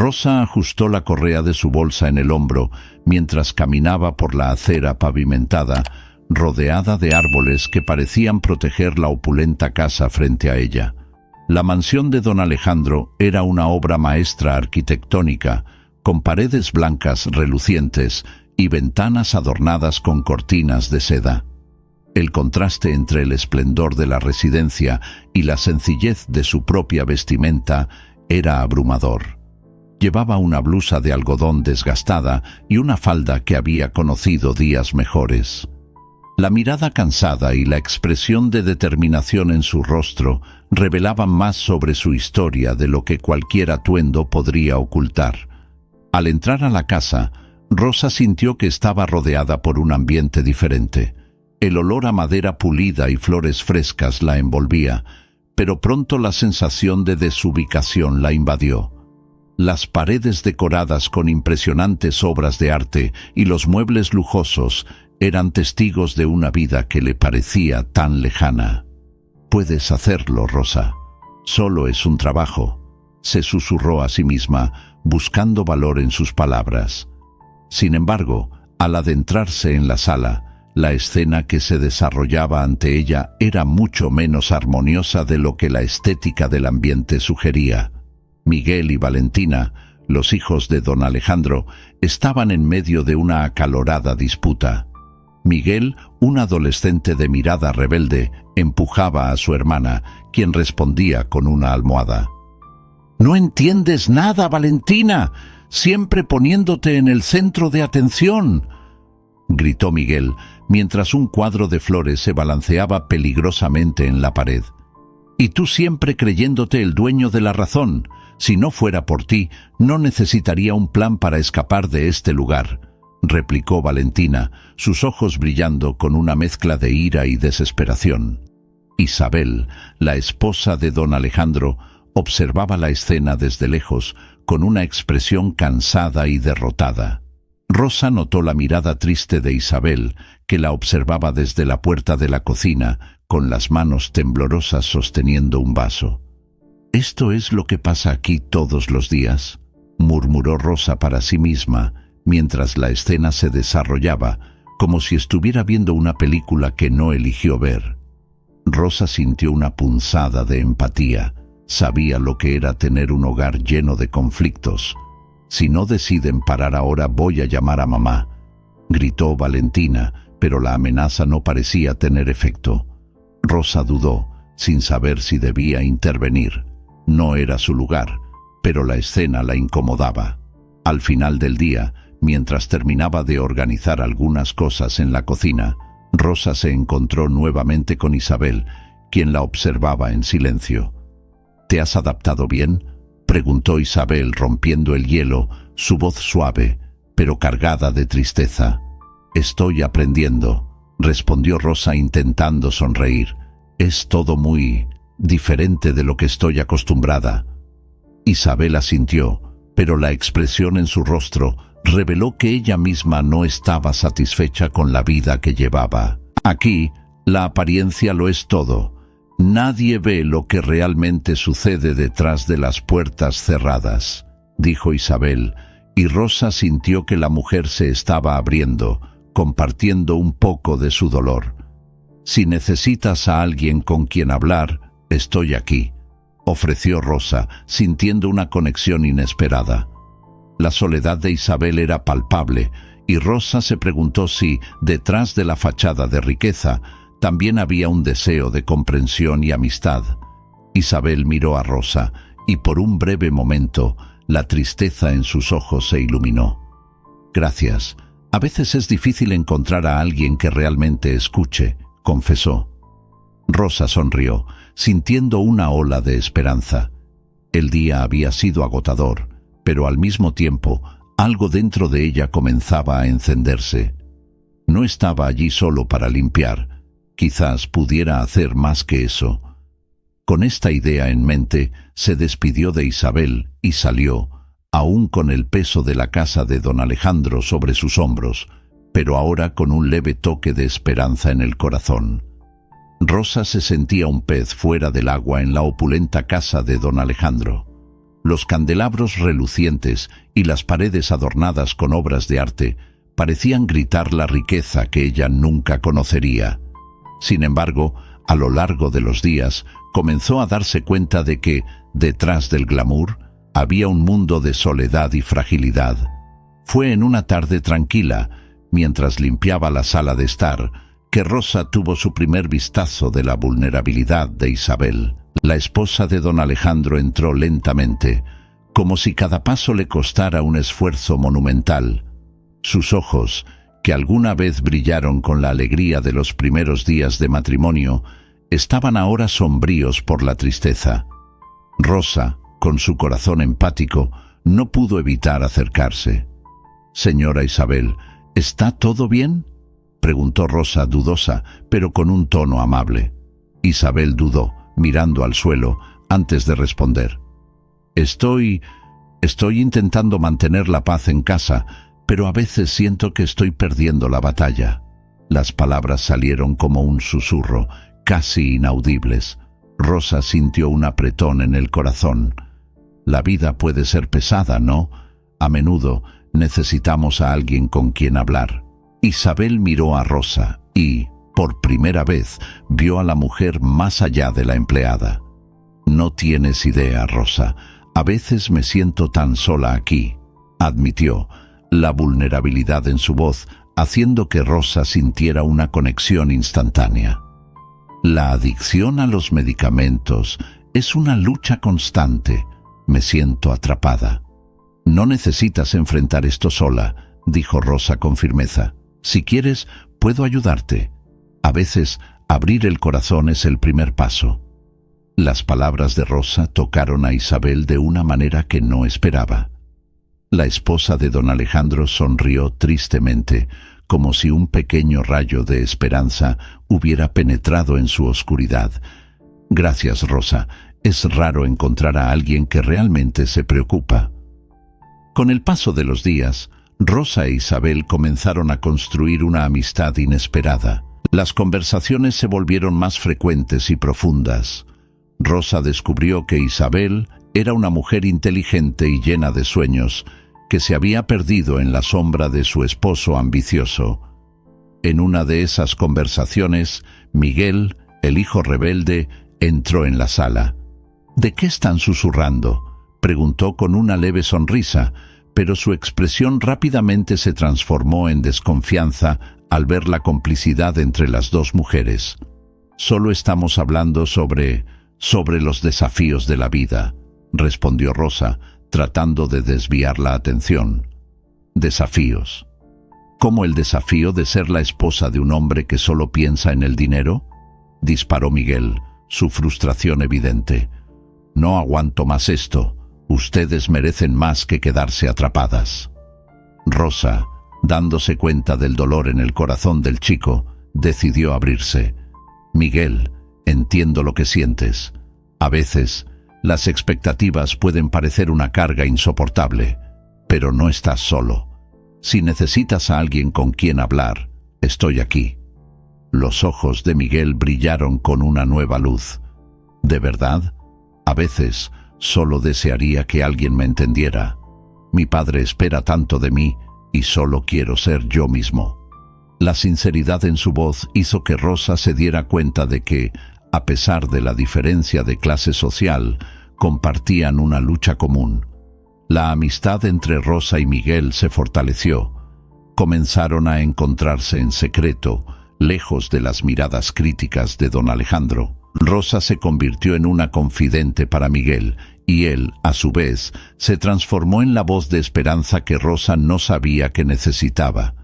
Rosa ajustó la correa de su bolsa en el hombro mientras caminaba por la acera pavimentada, rodeada de árboles que parecían proteger la opulenta casa frente a ella. La mansión de don Alejandro era una obra maestra arquitectónica, con paredes blancas relucientes y ventanas adornadas con cortinas de seda. El contraste entre el esplendor de la residencia y la sencillez de su propia vestimenta era abrumador. Llevaba una blusa de algodón desgastada y una falda que había conocido días mejores. La mirada cansada y la expresión de determinación en su rostro revelaban más sobre su historia de lo que cualquier atuendo podría ocultar. Al entrar a la casa, Rosa sintió que estaba rodeada por un ambiente diferente. El olor a madera pulida y flores frescas la envolvía, pero pronto la sensación de desubicación la invadió. Las paredes decoradas con impresionantes obras de arte y los muebles lujosos eran testigos de una vida que le parecía tan lejana. «Puedes hacerlo, Rosa. Solo es un trabajo», se susurró a sí misma, buscando valor en sus palabras. Sin embargo, al adentrarse en la sala, la escena que se desarrollaba ante ella era mucho menos armoniosa de lo que la estética del ambiente sugería. Miguel y Valentina, los hijos de don Alejandro, estaban en medio de una acalorada disputa. Miguel, un adolescente de mirada rebelde, empujaba a su hermana, quien respondía con una almohada. «No entiendes nada, Valentina, siempre poniéndote en el centro de atención», gritó Miguel, mientras un cuadro de flores se balanceaba peligrosamente en la pared. «Y tú siempre creyéndote el dueño de la razón. Si no fuera por ti, no necesitaría un plan para escapar de este lugar», replicó Valentina, sus ojos brillando con una mezcla de ira y desesperación. Isabel, la esposa de don Alejandro, observaba la escena desde lejos, con una expresión cansada y derrotada. Rosa notó la mirada triste de Isabel, que la observaba desde la puerta de la cocina, con las manos temblorosas sosteniendo un vaso. «¿Esto es lo que pasa aquí todos los días?», murmuró Rosa para sí misma, mientras la escena se desarrollaba, como si estuviera viendo una película que no eligió ver. Rosa sintió una punzada de empatía. Sabía lo que era tener un hogar lleno de conflictos. «Si no deciden parar ahora, voy a llamar a mamá», gritó Valentina, pero la amenaza no parecía tener efecto. Rosa dudó, sin saber si debía intervenir. No era su lugar, pero la escena la incomodaba. Al final del día, mientras terminaba de organizar algunas cosas en la cocina, Rosa se encontró nuevamente con Isabel, quien la observaba en silencio. «¿Te has adaptado bien?», preguntó Isabel rompiendo el hielo, su voz suave, pero cargada de tristeza. «Estoy aprendiendo», respondió Rosa intentando sonreír. «Es todo muy diferente de lo que estoy acostumbrada». Isabel asintió, pero la expresión en su rostro reveló que ella misma no estaba satisfecha con la vida que llevaba. «Aquí, la apariencia lo es todo. Nadie ve lo que realmente sucede detrás de las puertas cerradas», dijo Isabel, y Rosa sintió que la mujer se estaba abriendo, compartiendo un poco de su dolor. «Si necesitas a alguien con quien hablar, estoy aquí», ofreció Rosa, sintiendo una conexión inesperada. La soledad de Isabel era palpable, y Rosa se preguntó si, detrás de la fachada de riqueza, también había un deseo de comprensión y amistad. Isabel miró a Rosa, y por un breve momento, la tristeza en sus ojos se iluminó. «Gracias. A veces es difícil encontrar a alguien que realmente escuche», confesó. Rosa sonrió, sintiendo una ola de esperanza. El día había sido agotador, pero al mismo tiempo, algo dentro de ella comenzaba a encenderse. No estaba allí solo para limpiar. Quizás pudiera hacer más que eso. Con esta idea en mente, se despidió de Isabel y salió, aún con el peso de la casa de don Alejandro sobre sus hombros, pero ahora con un leve toque de esperanza en el corazón. Rosa se sentía un pez fuera del agua en la opulenta casa de don Alejandro. Los candelabros relucientes y las paredes adornadas con obras de arte parecían gritar la riqueza que ella nunca conocería. Sin embargo, a lo largo de los días, comenzó a darse cuenta de que, detrás del glamour, había un mundo de soledad y fragilidad. Fue en una tarde tranquila, mientras limpiaba la sala de estar, que Rosa tuvo su primer vistazo de la vulnerabilidad de Isabel. La esposa de don Alejandro entró lentamente, como si cada paso le costara un esfuerzo monumental. Sus ojos, que alguna vez brillaron con la alegría de los primeros días de matrimonio, estaban ahora sombríos por la tristeza. Rosa, con su corazón empático, no pudo evitar acercarse. «Señora Isabel, ¿está todo bien?», preguntó Rosa dudosa, pero con un tono amable. Isabel dudó, mirando al suelo, antes de responder. Estoy intentando mantener la paz en casa, pero a veces siento que estoy perdiendo la batalla». Las palabras salieron como un susurro, casi inaudibles. Rosa sintió un apretón en el corazón. La vida puede ser pesada, ¿no? A menudo necesitamos a alguien con quien hablar. Isabel miró a Rosa y, por primera vez, vio a la mujer más allá de la empleada. «No tienes idea, Rosa. A veces me siento tan sola aquí», admitió, la vulnerabilidad en su voz haciendo que Rosa sintiera una conexión instantánea. «La adicción a los medicamentos es una lucha constante. Me siento atrapada». «No necesitas enfrentar esto sola», dijo Rosa con firmeza. «Si quieres, puedo ayudarte. A veces, abrir el corazón es el primer paso». Las palabras de Rosa tocaron a Isabel de una manera que no esperaba. La esposa de don Alejandro sonrió tristemente, como si un pequeño rayo de esperanza hubiera penetrado en su oscuridad. «Gracias, Rosa. Es raro encontrar a alguien que realmente se preocupa». Con el paso de los días, Rosa e Isabel comenzaron a construir una amistad inesperada. Las conversaciones se volvieron más frecuentes y profundas. Rosa descubrió que Isabel era una mujer inteligente y llena de sueños, que se había perdido en la sombra de su esposo ambicioso. En una de esas conversaciones, Miguel, el hijo rebelde, entró en la sala. «¿De qué están susurrando?», preguntó con una leve sonrisa, pero su expresión rápidamente se transformó en desconfianza al ver la complicidad entre las dos mujeres. «Solo estamos hablando sobre los desafíos de la vida», respondió Rosa, tratando de desviar la atención. «¿Desafíos? ¿Como el desafío de ser la esposa de un hombre que solo piensa en el dinero?», disparó Miguel, su frustración evidente. «No aguanto más esto. Ustedes merecen más que quedarse atrapadas». Rosa, dándose cuenta del dolor en el corazón del chico, decidió abrirse. «Miguel, entiendo lo que sientes. A veces, las expectativas pueden parecer una carga insoportable, pero no estás solo. Si necesitas a alguien con quien hablar, estoy aquí». Los ojos de Miguel brillaron con una nueva luz. «¿De verdad? A veces solo desearía que alguien me entendiera. Mi padre espera tanto de mí y solo quiero ser yo mismo». La sinceridad en su voz hizo que Rosa se diera cuenta de que, a pesar de la diferencia de clase social, compartían una lucha común. La amistad entre Rosa y Miguel se fortaleció. Comenzaron a encontrarse en secreto, lejos de las miradas críticas de don Alejandro. Rosa se convirtió en una confidente para Miguel, y él, a su vez, se transformó en la voz de esperanza que Rosa no sabía que necesitaba.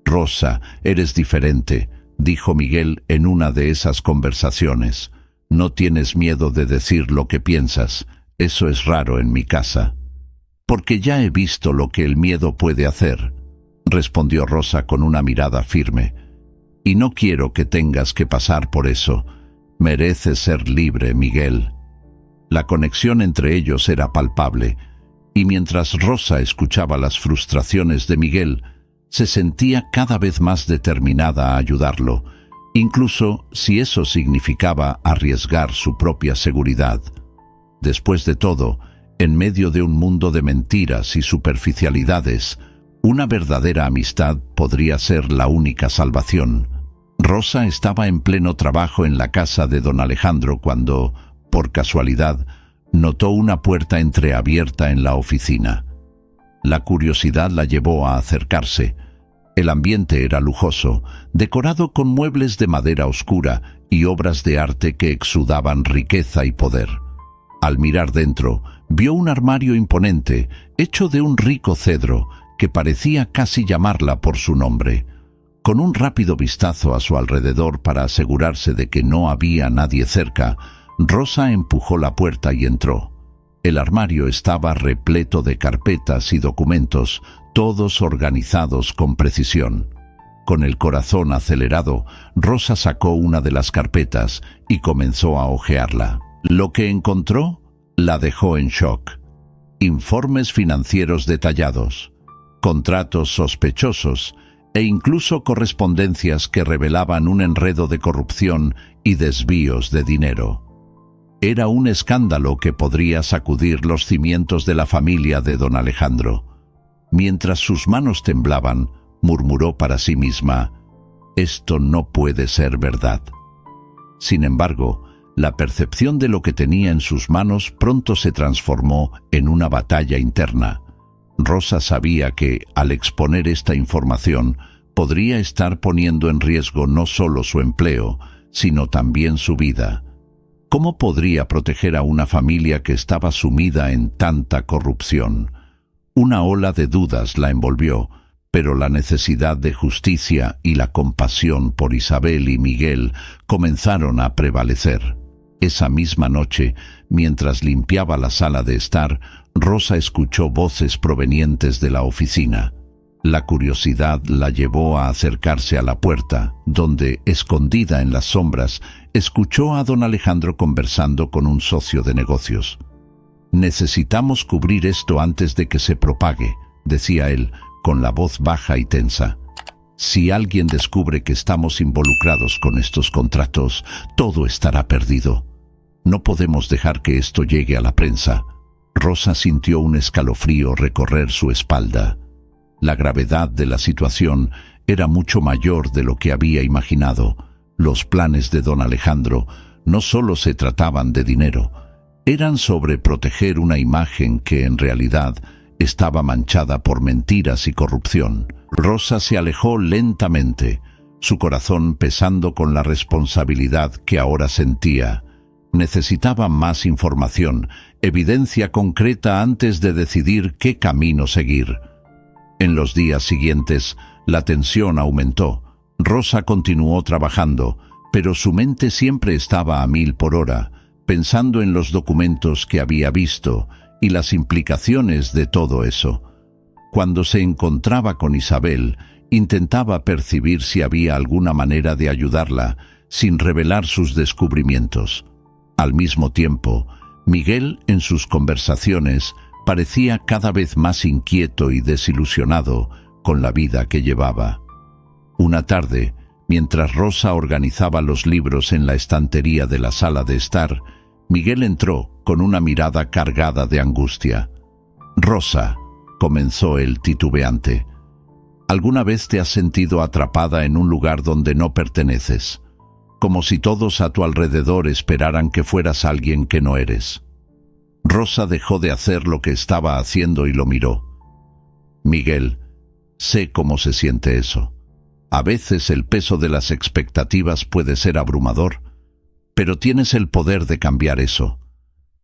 «Rosa, eres diferente», dijo Miguel en una de esas conversaciones. «No tienes miedo de decir lo que piensas. Eso es raro en mi casa». «Porque ya he visto lo que el miedo puede hacer», respondió Rosa con una mirada firme. «Y no quiero que tengas que pasar por eso. Mereces ser libre, Miguel». La conexión entre ellos era palpable, y mientras Rosa escuchaba las frustraciones de Miguel, se sentía cada vez más determinada a ayudarlo, incluso si eso significaba arriesgar su propia seguridad. Después de todo, En medio de un mundo de mentiras y superficialidades, una verdadera amistad podría ser la única salvación. Rosa estaba en pleno trabajo en la casa de don Alejandro cuando, por casualidad, notó una puerta entreabierta en la oficina. La curiosidad la llevó a acercarse. El ambiente era lujoso, decorado con muebles de madera oscura y obras de arte que exudaban riqueza y poder. Al mirar dentro, vio un armario imponente, hecho de un rico cedro, que parecía casi llamarla por su nombre. Con un rápido vistazo a su alrededor para asegurarse de que no había nadie cerca, Rosa empujó la puerta y entró. El armario estaba repleto de carpetas y documentos, todos organizados con precisión. Con el corazón acelerado, Rosa sacó una de las carpetas y comenzó a hojearla. Lo que encontró la dejó en shock. Informes financieros detallados, contratos sospechosos e incluso correspondencias que revelaban un enredo de corrupción y desvíos de dinero. Era un escándalo que podría sacudir los cimientos de la familia de don Alejandro. Mientras sus manos temblaban, murmuró para sí misma: «Esto no puede ser verdad». Sin embargo, la percepción de lo que tenía en sus manos pronto se transformó en una batalla interna. Rosa sabía que, al exponer esta información, podría estar poniendo en riesgo no solo su empleo, sino también su vida. ¿Cómo podría proteger a una familia que estaba sumida en tanta corrupción? Una ola de dudas la envolvió, pero la necesidad de justicia y la compasión por Isabel y Miguel comenzaron a prevalecer. Esa misma noche, mientras limpiaba la sala de estar, Rosa escuchó voces provenientes de la oficina. La curiosidad la llevó a acercarse a la puerta, donde, escondida en las sombras, escuchó a don Alejandro conversando con un socio de negocios. «Necesitamos cubrir esto antes de que se propague», decía él, con la voz baja y tensa. «Si alguien descubre que estamos involucrados con estos contratos, todo estará perdido. No podemos dejar que esto llegue a la prensa». Rosa sintió un escalofrío recorrer su espalda. La gravedad de la situación era mucho mayor de lo que había imaginado. Los planes de don Alejandro no solo se trataban de dinero, eran sobre proteger una imagen que en realidad estaba manchada por mentiras y corrupción. Rosa se alejó lentamente, su corazón pesando con la responsabilidad que ahora sentía. Necesitaba más información, evidencia concreta antes de decidir qué camino seguir. En los días siguientes, la tensión aumentó. Rosa continuó trabajando, pero su mente siempre estaba a 1000 por hora, pensando en los documentos que había visto y las implicaciones de todo eso. Cuando se encontraba con Isabel, intentaba percibir si había alguna manera de ayudarla, sin revelar sus descubrimientos. Al mismo tiempo, Miguel, en sus conversaciones, parecía cada vez más inquieto y desilusionado con la vida que llevaba. Una tarde, mientras Rosa organizaba los libros en la estantería de la sala de estar, Miguel entró con una mirada cargada de angustia. «Rosa», comenzó él titubeante, «¿alguna vez te has sentido atrapada en un lugar donde no perteneces? Como si todos a tu alrededor esperaran que fueras alguien que no eres». Rosa dejó de hacer lo que estaba haciendo y lo miró. «Miguel, sé cómo se siente eso. A veces el peso de las expectativas puede ser abrumador, pero tienes el poder de cambiar eso.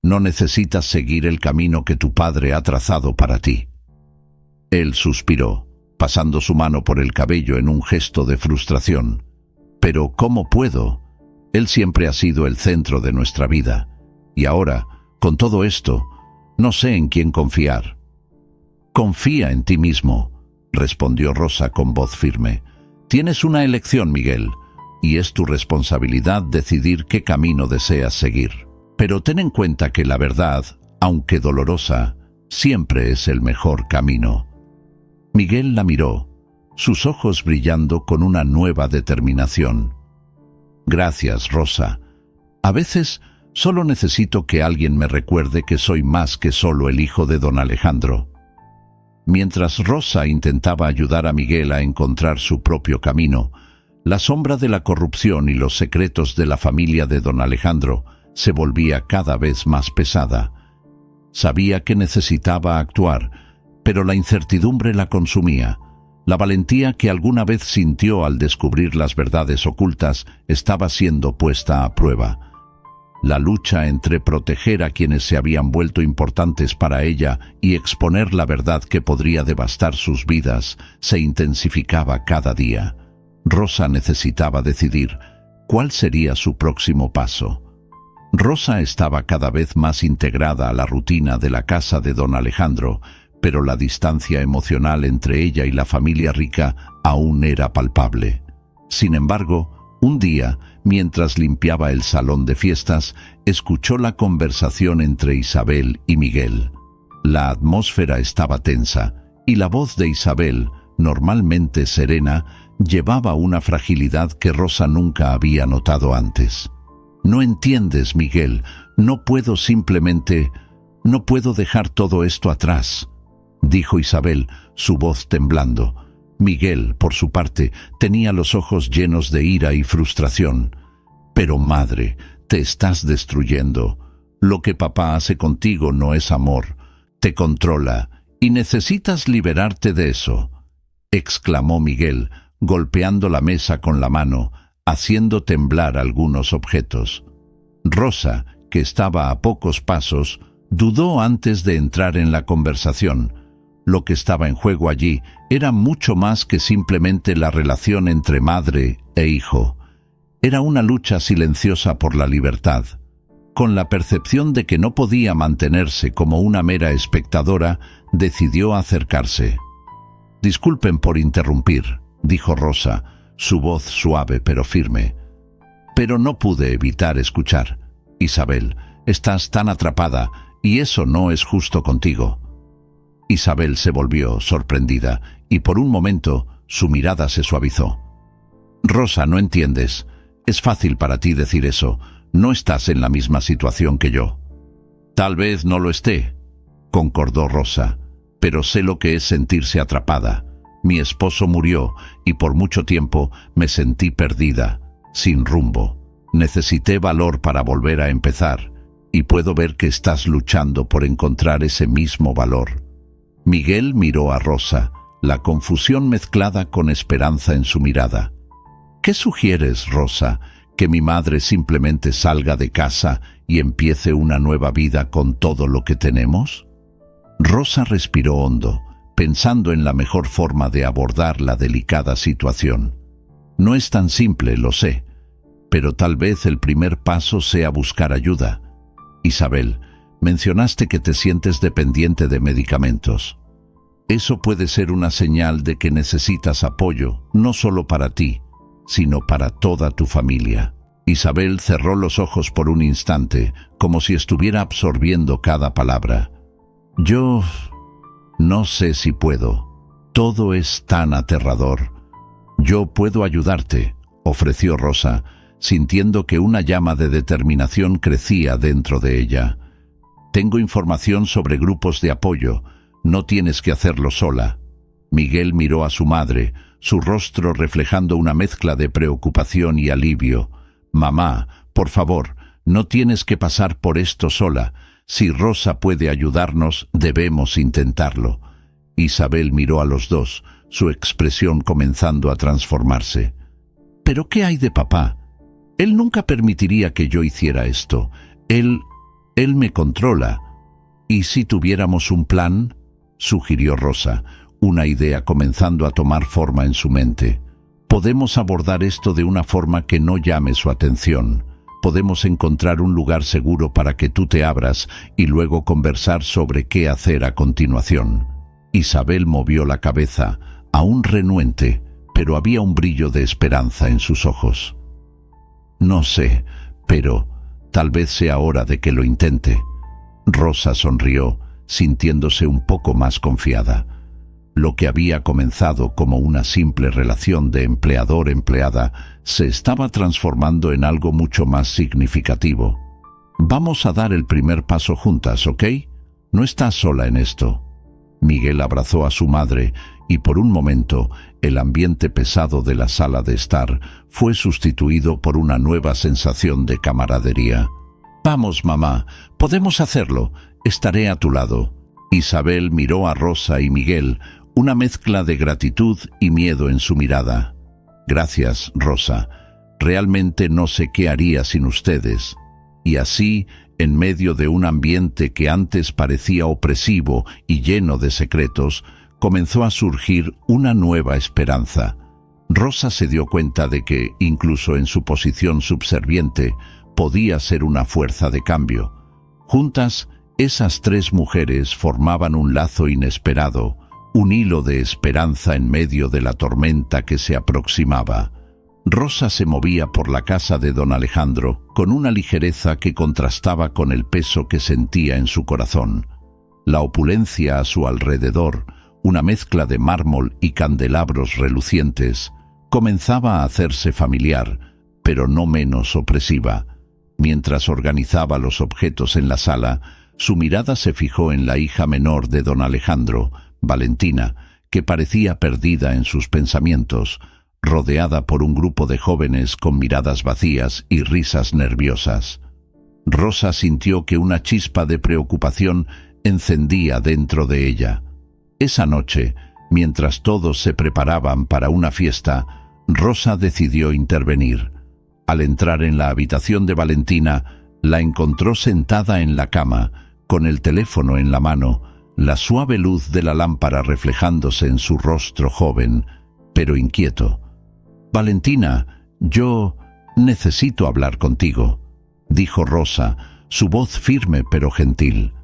No necesitas seguir el camino que tu padre ha trazado para ti». Él suspiró, pasando su mano por el cabello en un gesto de frustración. «Pero ¿cómo puedo? Él siempre ha sido el centro de nuestra vida, y ahora, con todo esto, no sé en quién confiar». «Confía en ti mismo», respondió Rosa con voz firme. «Tienes una elección, Miguel, y es tu responsabilidad decidir qué camino deseas seguir. Pero ten en cuenta que la verdad, aunque dolorosa, siempre es el mejor camino». Miguel la miró, sus ojos brillando con una nueva determinación. «Gracias, Rosa. A veces Solo necesito que alguien me recuerde que soy más que solo el hijo de don Alejandro. Mientras Rosa intentaba ayudar a Miguel a encontrar su propio camino, la sombra de la corrupción y los secretos de la familia de don Alejandro se volvía cada vez más pesada. Sabía que necesitaba actuar, pero la incertidumbre la consumía. La valentía que alguna vez sintió al descubrir las verdades ocultas estaba siendo puesta a prueba. La lucha entre proteger a quienes se habían vuelto importantes para ella y exponer la verdad que podría devastar sus vidas se intensificaba cada día. Rosa necesitaba decidir cuál sería su próximo paso. Rosa estaba cada vez más integrada a la rutina de la casa de don Alejandro, pero la distancia emocional entre ella y la familia rica aún era palpable. Sin embargo, un día, mientras limpiaba el salón de fiestas, escuchó la conversación entre Isabel y Miguel. La atmósfera estaba tensa, y la voz de Isabel, normalmente serena, llevaba una fragilidad que Rosa nunca había notado antes. «No entiendes, Miguel, no puedo dejar todo esto atrás», dijo Isabel, su voz temblando. Miguel, por su parte, tenía los ojos llenos de ira y frustración. «Pero madre, te estás destruyendo. Lo que papá hace contigo no es amor. Te controla y necesitas liberarte de eso», exclamó Miguel, golpeando la mesa con la mano, haciendo temblar algunos objetos. Rosa, que estaba a pocos pasos, dudó antes de entrar en la conversación. Lo que estaba en juego allí era mucho más que simplemente la relación entre madre e hijo. Era una lucha silenciosa por la libertad. Con la percepción de que no podía mantenerse como una mera espectadora, decidió acercarse. «Disculpen por interrumpir», dijo Rosa, su voz suave pero firme. «Pero no pude evitar escuchar. Isabel, estás tan atrapada y eso no es justo contigo». Isabel se volvió sorprendida y por un momento su mirada se suavizó. «Rosa, no entiendes. Es fácil para ti decir eso. No estás en la misma situación que yo». «Tal vez no lo esté», concordó Rosa, «pero sé lo que es sentirse atrapada. Mi esposo murió y por mucho tiempo me sentí perdida, sin rumbo. Necesité valor para volver a empezar y puedo ver que estás luchando por encontrar ese mismo valor». Miguel miró a Rosa, la confusión mezclada con esperanza en su mirada. «¿Qué sugieres, Rosa? ¿Que mi madre simplemente salga de casa y empiece una nueva vida con todo lo que tenemos?» Rosa respiró hondo, pensando en la mejor forma de abordar la delicada situación. «No es tan simple, lo sé, pero tal vez el primer paso sea buscar ayuda. Isabel, mencionaste que te sientes dependiente de medicamentos. Eso puede ser una señal de que necesitas apoyo, no solo para ti, sino para toda tu familia». Isabel cerró los ojos por un instante, como si estuviera absorbiendo cada palabra. «Yo no sé si puedo. Todo es tan aterrador». «Yo puedo ayudarte», ofreció Rosa, sintiendo que una llama de determinación crecía dentro de ella. «Tengo información sobre grupos de apoyo. No tienes que hacerlo sola». Miguel miró a su madre, su rostro reflejando una mezcla de preocupación y alivio. «Mamá, por favor, no tienes que pasar por esto sola. Si Rosa puede ayudarnos, debemos intentarlo». Isabel miró a los dos, su expresión comenzando a transformarse. «¿Pero qué hay de papá? Él nunca permitiría que yo hiciera esto. Él me controla. ¿Y si tuviéramos un plan?», sugirió Rosa, una idea comenzando a tomar forma en su mente. «Podemos abordar esto de una forma que no llame su atención. Podemos encontrar un lugar seguro para que tú te abras y luego conversar sobre qué hacer a continuación». Isabel movió la cabeza, aún renuente, pero había un brillo de esperanza en sus ojos. «No sé, pero tal vez sea hora de que lo intente». Rosa sonrió, sintiéndose un poco más confiada. Lo que había comenzado como una simple relación de empleador-empleada se estaba transformando en algo mucho más significativo. Vamos a dar el primer paso juntas, ¿ok? No estás sola en esto. Miguel abrazó a su madre y por un momento el ambiente pesado de la sala de estar fue sustituido por una nueva sensación de camaradería. Vamos, mamá, podemos hacerlo. Estaré a tu lado. Isabel miró a Rosa y Miguel, una mezcla de gratitud y miedo en su mirada. Gracias, Rosa. Realmente no sé qué haría sin ustedes. Y así, en medio de un ambiente que antes parecía opresivo y lleno de secretos, comenzó a surgir una nueva esperanza. Rosa se dio cuenta de que, incluso en su posición subserviente, podía ser una fuerza de cambio. Juntas, esas tres mujeres formaban un lazo inesperado, un hilo de esperanza en medio de la tormenta que se aproximaba. Rosa se movía por la casa de don Alejandro con una ligereza que contrastaba con el peso que sentía en su corazón. La opulencia a su alrededor, una mezcla de mármol y candelabros relucientes, comenzaba a hacerse familiar, pero no menos opresiva. Mientras organizaba los objetos en la sala, su mirada se fijó en la hija menor de don Alejandro, Valentina, que parecía perdida en sus pensamientos, rodeada por un grupo de jóvenes con miradas vacías y risas nerviosas. Rosa sintió que una chispa de preocupación encendía dentro de ella. Esa noche, mientras todos se preparaban para una fiesta, Rosa decidió intervenir. Al entrar en la habitación de Valentina, la encontró sentada en la cama, con el teléfono en la mano, la suave luz de la lámpara reflejándose en su rostro joven, pero inquieto. «Valentina, yo necesito hablar contigo», dijo Rosa, su voz firme pero gentil.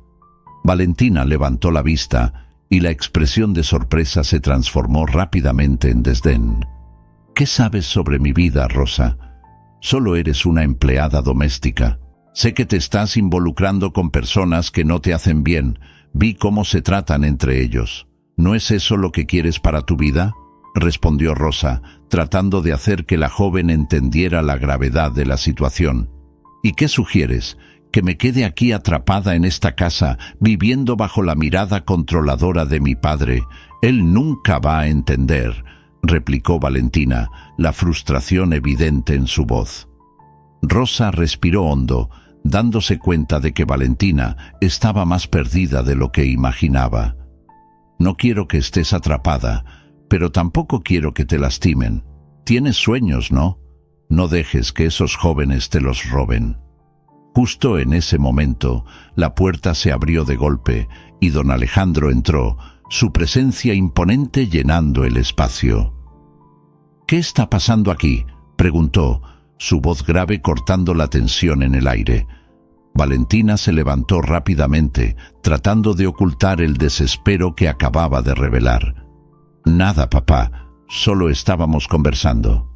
Valentina levantó la vista y la expresión de sorpresa se transformó rápidamente en desdén. «¿Qué sabes sobre mi vida, Rosa? Solo eres una empleada doméstica. Sé que te estás involucrando con personas que no te hacen bien. Vi cómo se tratan entre ellos. ¿No es eso lo que quieres para tu vida?», respondió Rosa, tratando de hacer que la joven entendiera la gravedad de la situación. «¿Y qué sugieres? ¿Que me quede aquí atrapada en esta casa, viviendo bajo la mirada controladora de mi padre? Él nunca va a entender», replicó Valentina, la frustración evidente en su voz. Rosa respiró hondo, dándose cuenta de que Valentina estaba más perdida de lo que imaginaba. «No quiero que estés atrapada, pero tampoco quiero que te lastimen. Tienes sueños, ¿no? No dejes que esos jóvenes te los roben». Justo en ese momento, la puerta se abrió de golpe y don Alejandro entró, su presencia imponente llenando el espacio. «¿Qué está pasando aquí?», preguntó, su voz grave cortando la tensión en el aire. Valentina se levantó rápidamente, tratando de ocultar el desespero que acababa de revelar. «Nada, papá, solo estábamos conversando».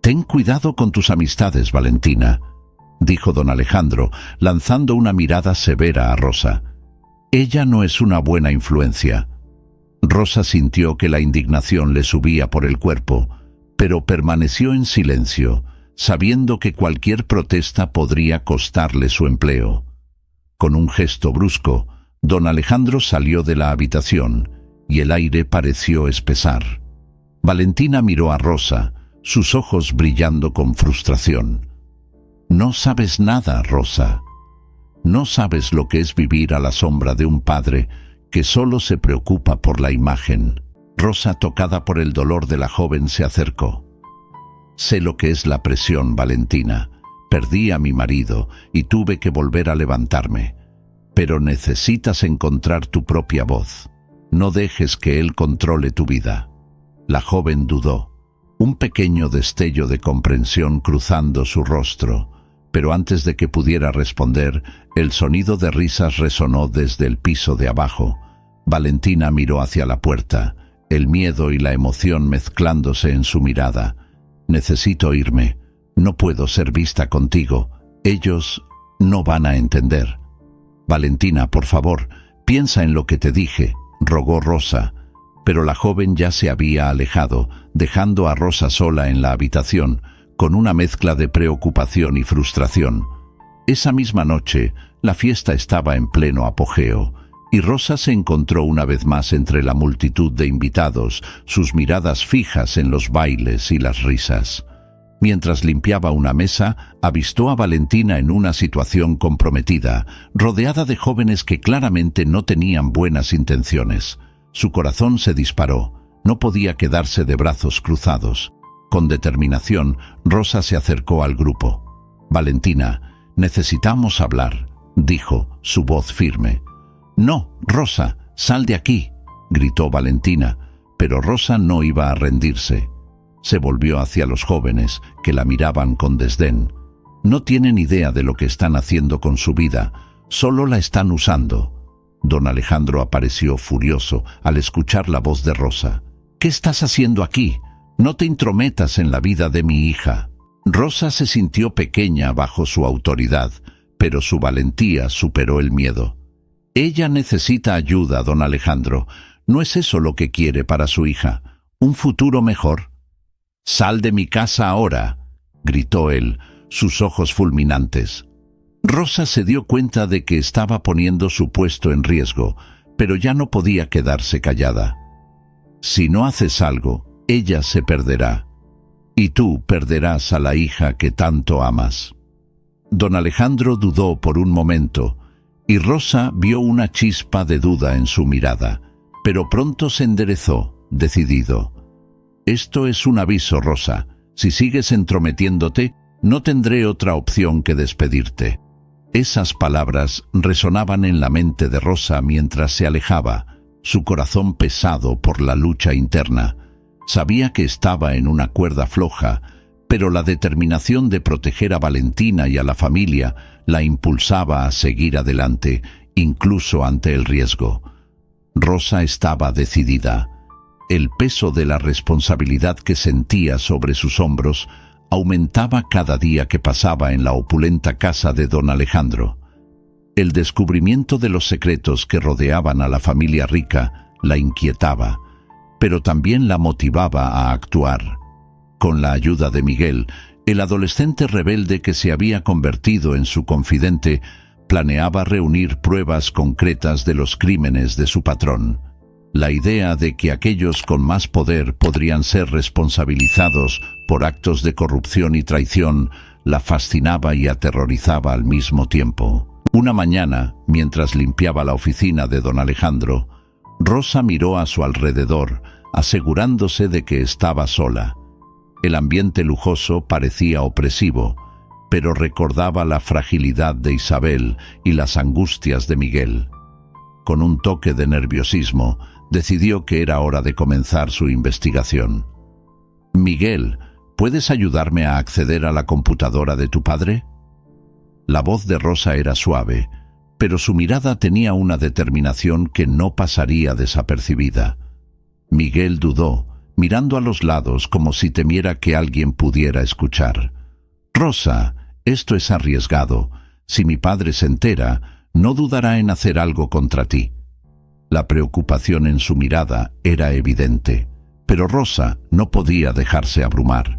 «Ten cuidado con tus amistades, Valentina», dijo don Alejandro, lanzando una mirada severa a Rosa. «Ella no es una buena influencia». Rosa sintió que la indignación le subía por el cuerpo, pero permaneció en silencio, sabiendo que cualquier protesta podría costarle su empleo. Con un gesto brusco, don Alejandro salió de la habitación y el aire pareció espesar. Valentina miró a Rosa, sus ojos brillando con frustración. «No sabes nada, Rosa. No sabes lo que es vivir a la sombra de un padre que solo se preocupa por la imagen». Rosa, tocada por el dolor de la joven, se acercó. «Sé lo que es la presión, Valentina. Perdí a mi marido y tuve que volver a levantarme. Pero necesitas encontrar tu propia voz. No dejes que él controle tu vida». La joven dudó, un pequeño destello de comprensión cruzando su rostro, pero antes de que pudiera responder, el sonido de risas resonó desde el piso de abajo. Valentina miró hacia la puerta, el miedo y la emoción mezclándose en su mirada. «Necesito irme. No puedo ser vista contigo. Ellos no van a entender». «Valentina, por favor, piensa en lo que te dije», rogó Rosa, pero la joven ya se había alejado, dejando a Rosa sola en la habitación, con una mezcla de preocupación y frustración. Esa misma noche, la fiesta estaba en pleno apogeo, y Rosa se encontró una vez más entre la multitud de invitados, sus miradas fijas en los bailes y las risas. Mientras limpiaba una mesa, avistó a Valentina en una situación comprometida, rodeada de jóvenes que claramente no tenían buenas intenciones. Su corazón se disparó. No podía quedarse de brazos cruzados. Con determinación, Rosa se acercó al grupo. «Valentina, necesitamos hablar», dijo, su voz firme. «No, Rosa, sal de aquí», gritó Valentina, pero Rosa no iba a rendirse. Se volvió hacia los jóvenes, que la miraban con desdén. No tienen idea de lo que están haciendo con su vida, solo la están usando. Don Alejandro apareció furioso al escuchar la voz de Rosa. «¿Qué estás haciendo aquí? No te intrometas en la vida de mi hija». Rosa se sintió pequeña bajo su autoridad, pero su valentía superó el miedo. «Ella necesita ayuda, don Alejandro. ¿No es eso lo que quiere para su hija? ¿Un futuro mejor?» «Sal de mi casa ahora», gritó él, sus ojos fulminantes. Rosa se dio cuenta de que estaba poniendo su puesto en riesgo, pero ya no podía quedarse callada. «Si no haces algo, ella se perderá, y tú perderás a la hija que tanto amas». Don Alejandro dudó por un momento, y Rosa vio una chispa de duda en su mirada, pero pronto se enderezó, decidido. «Esto es un aviso, Rosa. Si sigues entrometiéndote, no tendré otra opción que despedirte». Esas palabras resonaban en la mente de Rosa mientras se alejaba, su corazón pesado por la lucha interna. Sabía que estaba en una cuerda floja, pero la determinación de proteger a Valentina y a la familia la impulsaba a seguir adelante, incluso ante el riesgo. Rosa estaba decidida. El peso de la responsabilidad que sentía sobre sus hombros aumentaba cada día que pasaba en la opulenta casa de don Alejandro. El descubrimiento de los secretos que rodeaban a la familia rica la inquietaba, pero también la motivaba a actuar. Con la ayuda de Miguel, el adolescente rebelde que se había convertido en su confidente, planeaba reunir pruebas concretas de los crímenes de su patrón. La idea de que aquellos con más poder podrían ser responsabilizados por actos de corrupción y traición la fascinaba y aterrorizaba al mismo tiempo. Una mañana, mientras limpiaba la oficina de don Alejandro, Rosa miró a su alrededor, asegurándose de que estaba sola. El ambiente lujoso parecía opresivo, pero recordaba la fragilidad de Isabel y las angustias de Miguel. Con un toque de nerviosismo, decidió que era hora de comenzar su investigación. «Miguel, ¿puedes ayudarme a acceder a la computadora de tu padre?» La voz de Rosa era suave, pero su mirada tenía una determinación que no pasaría desapercibida. Miguel dudó, mirando a los lados como si temiera que alguien pudiera escuchar. «Rosa, esto es arriesgado. Si mi padre se entera, no dudará en hacer algo contra ti». La preocupación en su mirada era evidente, pero Rosa no podía dejarse abrumar.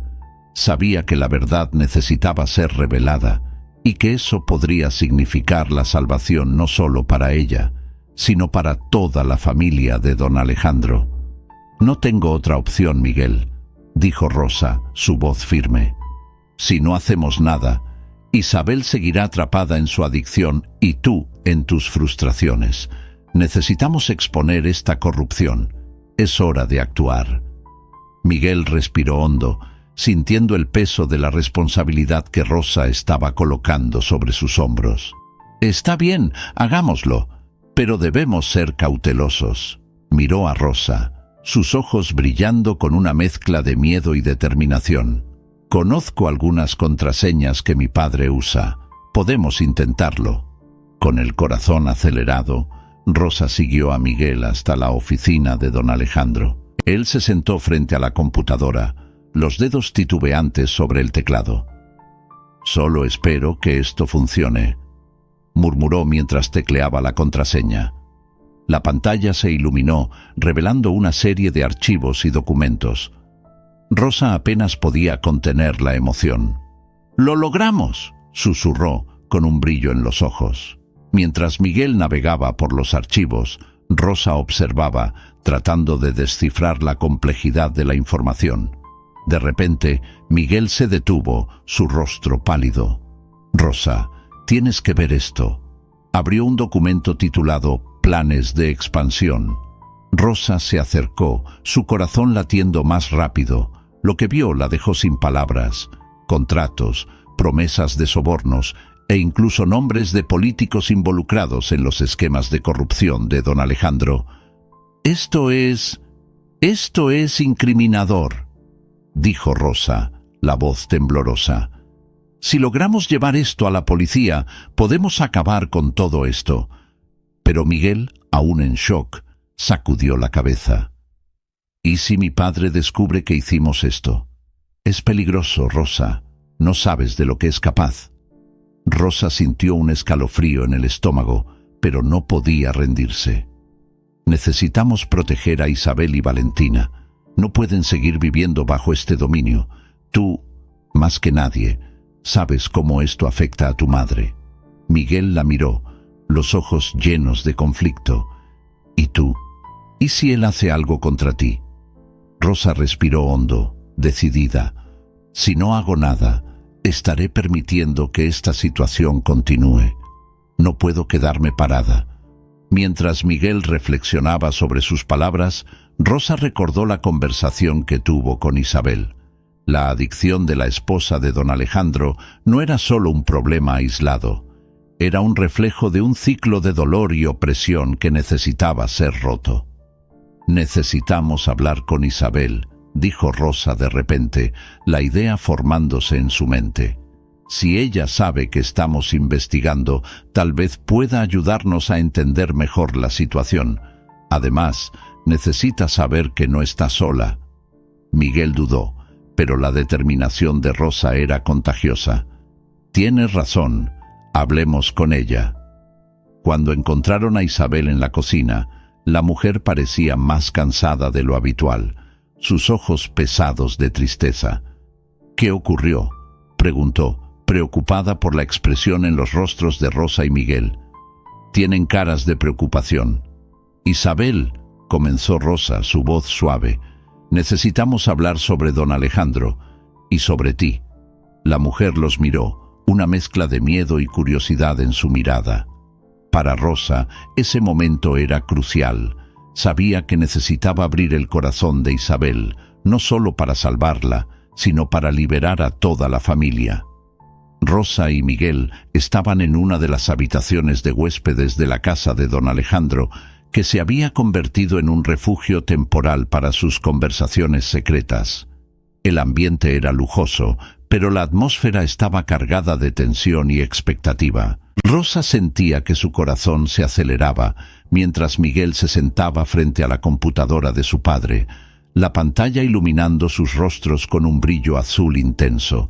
Sabía que la verdad necesitaba ser revelada y que eso podría significar la salvación no solo para ella, sino para toda la familia de don Alejandro. «No tengo otra opción, Miguel», dijo Rosa, su voz firme. «Si no hacemos nada, Isabel seguirá atrapada en su adicción y tú en tus frustraciones. Necesitamos exponer esta corrupción. Es hora de actuar». Miguel respiró hondo, sintiendo el peso de la responsabilidad que Rosa estaba colocando sobre sus hombros. «Está bien, hagámoslo, pero debemos ser cautelosos». Miró a Rosa, sus ojos brillando con una mezcla de miedo y determinación. «Conozco algunas contraseñas que mi padre usa. Podemos intentarlo». Con el corazón acelerado, Rosa siguió a Miguel hasta la oficina de don Alejandro. Él se sentó frente a la computadora, los dedos titubeantes sobre el teclado. «Solo espero que esto funcione», murmuró mientras tecleaba la contraseña. La pantalla se iluminó, revelando una serie de archivos y documentos. Rosa apenas podía contener la emoción. «¡Lo logramos!», susurró, con un brillo en los ojos. Mientras Miguel navegaba por los archivos, Rosa observaba, tratando de descifrar la complejidad de la información. De repente, Miguel se detuvo, su rostro pálido. «Rosa, tienes que ver esto». Abrió un documento titulado «Planes de expansión». Rosa se acercó, su corazón latiendo más rápido. Lo que vio la dejó sin palabras. Contratos, promesas de sobornos e incluso nombres de políticos involucrados en los esquemas de corrupción de don Alejandro. Esto es incriminador», dijo Rosa, la voz temblorosa. «Si logramos llevar esto a la policía, podemos acabar con todo esto». Pero Miguel, aún en shock, sacudió la cabeza. «¿Y si mi padre descubre que hicimos esto? Es peligroso, Rosa. No sabes de lo que es capaz». Rosa sintió un escalofrío en el estómago, pero no podía rendirse. «Necesitamos proteger a Isabel y Valentina. No pueden seguir viviendo bajo este dominio. Tú, más que nadie, sabes cómo esto afecta a tu madre». Miguel la miró, los ojos llenos de conflicto. «¿Y tú? ¿Y si él hace algo contra ti?» Rosa respiró hondo, decidida. «Si no hago nada, estaré permitiendo que esta situación continúe. No puedo quedarme parada». Mientras Miguel reflexionaba sobre sus palabras, Rosa recordó la conversación que tuvo con Isabel. La adicción de la esposa de don Alejandro no era solo un problema aislado. Era un reflejo de un ciclo de dolor y opresión que necesitaba ser roto. «Necesitamos hablar con Isabel», dijo Rosa de repente, la idea formándose en su mente. «Si ella sabe que estamos investigando, tal vez pueda ayudarnos a entender mejor la situación. Además, necesita saber que no está sola». Miguel dudó, pero la determinación de Rosa era contagiosa. «Tienes razón, hablemos con ella». Cuando encontraron a Isabel en la cocina, la mujer parecía más cansada de lo habitual, sus ojos pesados de tristeza. «¿Qué ocurrió?», preguntó, preocupada por la expresión en los rostros de Rosa y Miguel. «Tienen caras de preocupación». «Isabel», comenzó Rosa, su voz suave, «necesitamos hablar sobre don Alejandro y sobre ti». La mujer los miró, una mezcla de miedo y curiosidad en su mirada. Para Rosa, ese momento era crucial. Sabía que necesitaba abrir el corazón de Isabel, no solo para salvarla, sino para liberar a toda la familia. Rosa y Miguel estaban en una de las habitaciones de huéspedes de la casa de don Alejandro, que se había convertido en un refugio temporal para sus conversaciones secretas. El ambiente era lujoso, pero la atmósfera estaba cargada de tensión y expectativa. Rosa sentía que su corazón se aceleraba mientras Miguel se sentaba frente a la computadora de su padre, la pantalla iluminando sus rostros con un brillo azul intenso.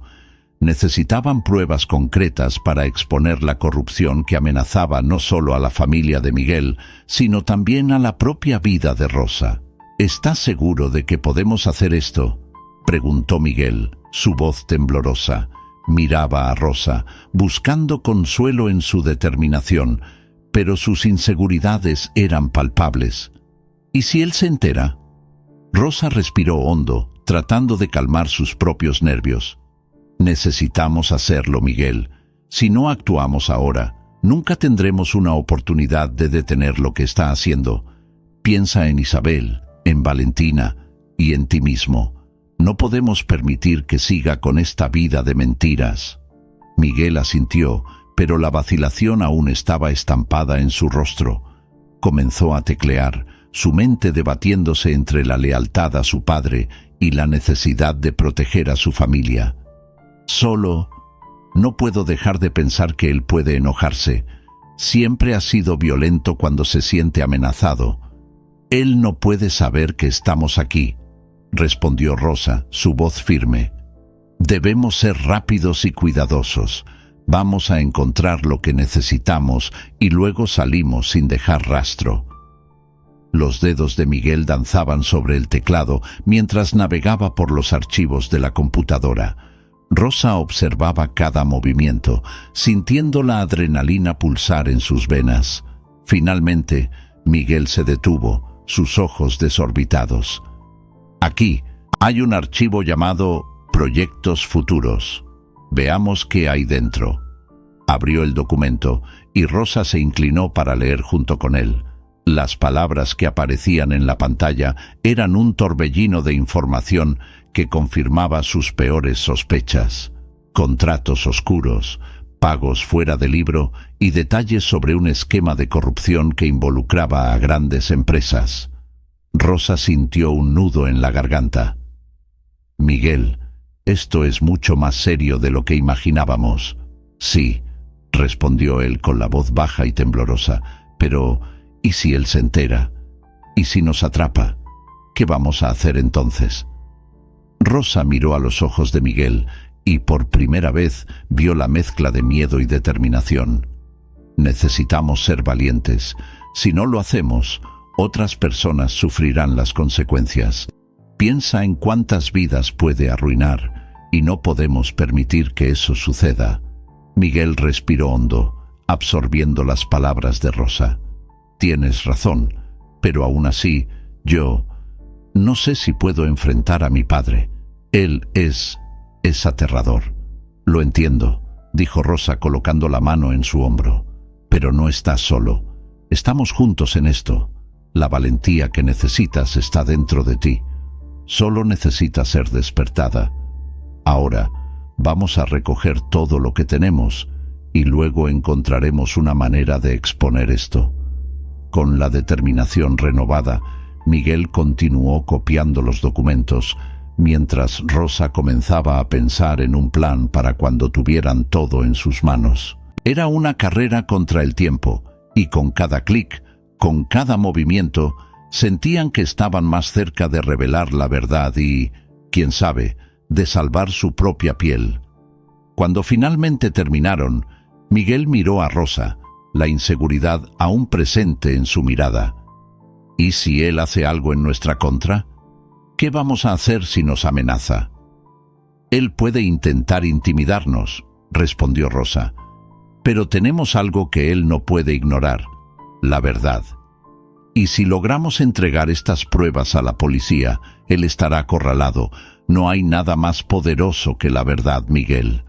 Necesitaban pruebas concretas para exponer la corrupción que amenazaba no solo a la familia de Miguel, sino también a la propia vida de Rosa. «¿Estás seguro de que podemos hacer esto?», preguntó Miguel, su voz temblorosa. Miraba a Rosa, buscando consuelo en su determinación, pero sus inseguridades eran palpables. «¿Y si él se entera?». Rosa respiró hondo, tratando de calmar sus propios nervios. «Necesitamos hacerlo, Miguel. Si no actuamos ahora, nunca tendremos una oportunidad de detener lo que está haciendo. Piensa en Isabel, en Valentina y en ti mismo. No podemos permitir que siga con esta vida de mentiras». Miguel asintió, pero la vacilación aún estaba estampada en su rostro. Comenzó a teclear, su mente debatiéndose entre la lealtad a su padre y la necesidad de proteger a su familia. «Solo, no puedo dejar de pensar que él puede enojarse. Siempre ha sido violento cuando se siente amenazado. Él no puede saber que estamos aquí», respondió Rosa, su voz firme. «Debemos ser rápidos y cuidadosos. Vamos a encontrar lo que necesitamos y luego salimos sin dejar rastro». Los dedos de Miguel danzaban sobre el teclado mientras navegaba por los archivos de la computadora. Rosa observaba cada movimiento, sintiendo la adrenalina pulsar en sus venas. Finalmente, Miguel se detuvo, sus ojos desorbitados. Aquí hay un archivo llamado Proyectos Futuros. Veamos qué hay dentro. Abrió el documento y Rosa se inclinó para leer junto con él. Las palabras que aparecían en la pantalla eran un torbellino de información que confirmaba sus peores sospechas. Contratos oscuros, pagos fuera de libro y detalles sobre un esquema de corrupción que involucraba a grandes empresas. Rosa sintió un nudo en la garganta. «Miguel, esto es mucho más serio de lo que imaginábamos». «Sí», respondió él con la voz baja y temblorosa, «pero ¿y si él se entera? ¿Y si nos atrapa? ¿Qué vamos a hacer entonces?» Rosa miró a los ojos de Miguel y por primera vez vio la mezcla de miedo y determinación. «Necesitamos ser valientes. Si no lo hacemos, otras personas sufrirán las consecuencias. Piensa en cuántas vidas puede arruinar y no podemos permitir que eso suceda». Miguel respiró hondo, absorbiendo las palabras de Rosa. «Tienes razón, pero aún así, yo no sé si puedo enfrentar a mi padre. Él es aterrador». «Lo entiendo», dijo Rosa colocando la mano en su hombro. «Pero no estás solo. Estamos juntos en esto. La valentía que necesitas está dentro de ti. Solo necesita ser despertada. Ahora, vamos a recoger todo lo que tenemos y luego encontraremos una manera de exponer esto». Con la determinación renovada, Miguel continuó copiando los documentos, mientras Rosa comenzaba a pensar en un plan para cuando tuvieran todo en sus manos. Era una carrera contra el tiempo, y con cada clic, con cada movimiento, sentían que estaban más cerca de revelar la verdad y, quién sabe, de salvar su propia piel. Cuando finalmente terminaron, Miguel miró a Rosa, la inseguridad aún presente en su mirada. ¿Y si él hace algo en nuestra contra? ¿Qué vamos a hacer si nos amenaza? «Él puede intentar intimidarnos», respondió Rosa, «pero tenemos algo que él no puede ignorar, la verdad. Y si logramos entregar estas pruebas a la policía, él estará acorralado. No hay nada más poderoso que la verdad, Miguel».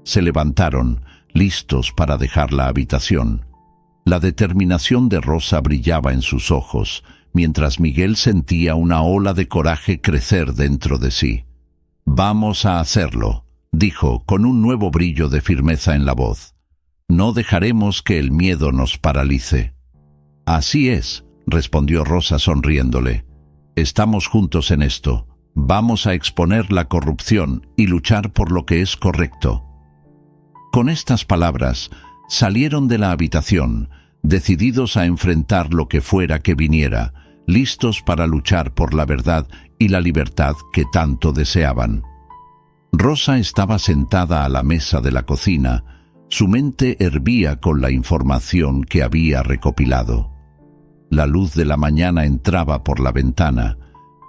Se levantaron, listos para dejar la habitación. La determinación de Rosa brillaba en sus ojos, mientras Miguel sentía una ola de coraje crecer dentro de sí. «Vamos a hacerlo», dijo con un nuevo brillo de firmeza en la voz. «No dejaremos que el miedo nos paralice». «Así es», respondió Rosa sonriéndole. «Estamos juntos en esto. Vamos a exponer la corrupción y luchar por lo que es correcto». Con estas palabras, salieron de la habitación, decididos a enfrentar lo que fuera que viniera, listos para luchar por la verdad y la libertad que tanto deseaban. Rosa estaba sentada a la mesa de la cocina. Su mente hervía con la información que había recopilado. La luz de la mañana entraba por la ventana,